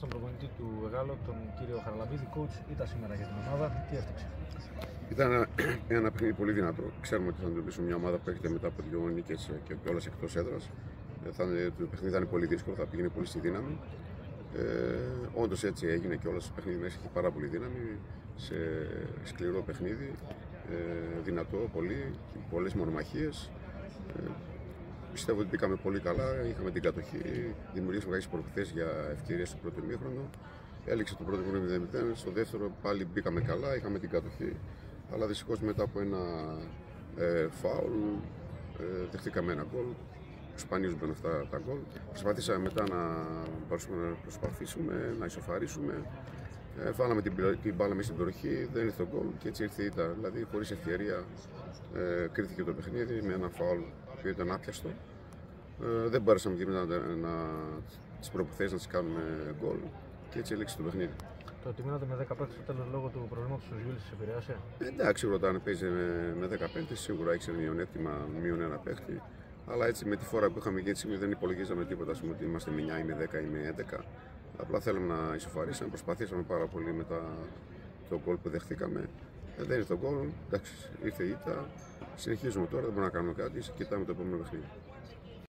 στον προπονητή του Εγάλο, τον κύριο Χαραλαμπίδη. Coach, ήταν σήμερα για την ομάδα. Τι έφτιαξε? Ήταν ένα παιχνίδι πολύ δυνατό. Ξέρουμε ότι θα αντιμετωπίσουμε μια ομάδα που έρχεται μετά από 2 νίκες και όλες εκτός έδρας. Το παιχνίδι θα είναι πολύ δύσκολο, θα πήγαινε πολύ στη δύναμη. Όντως έτσι έγινε και όλες το παιχνίδι μέσα έχει πάρα πολύ δύναμη. Σε σκληρό παιχνίδι, δυνατό πολύ, πολλές μονομαχίες. Πιστεύω ότι μπήκαμε πολύ καλά, είχαμε την κατοχή, δημιουργήσαμε κάποιες προϋποθέσεις για ευκαιρίες στο πρώτο ημίχρονο. Έληξε το πρώτο ημίχρονο 0-0, στο δεύτερο πάλι μπήκαμε καλά, είχαμε την κατοχή. Αλλά δυστυχώς μετά από ένα φάουλ δεχτήκαμε ένα γκολ. Σπανίως μπαίνουν αυτά τα γκολ. Προσπαθήσαμε μετά να προσπαθήσουμε να ισοφαρίσουμε. Βάλαμε την μπάλα μέσα στην περιοχή, δεν ήρθε το γκολ και έτσι ήρθε η ήττα. Δηλαδή, χωρίς ευκαιρία κρίθηκε το παιχνίδι με ένα φάουλ που ήταν άπιαστο. Δεν μπορέσαμε και μετά τις προποθέσεις να τις κάνουμε γκολ και έτσι έληξε το παιχνίδι. Το ότι μείνατε με 10 παίκτες στο τέλος λόγω του προβλήματος του Ζιούλης σε επηρεάσε? Εντάξει, όταν παίζει με 10 παίκτες σίγουρα έχει μειονέκτημα μείον ένα παίκτη. Αλλά έτσι με τη φορά που είχαμε και έτσι δεν υπολογίζαμε τίποτα, ότι είμαστε με 9 ή με 10 ή με 11. Απλά θέλαμε να ισοφαρίσουμε, προσπαθήσαμε πάρα πολύ μετά το γκολ που δεχτήκαμε. Δεν ήρθε το γκολ, εντάξει, ήρθε η ήττα. Συνεχίζουμε τώρα, δεν μπορούμε να κάνουμε κάτι, κοιτάμε το επόμενο παιχνίδι.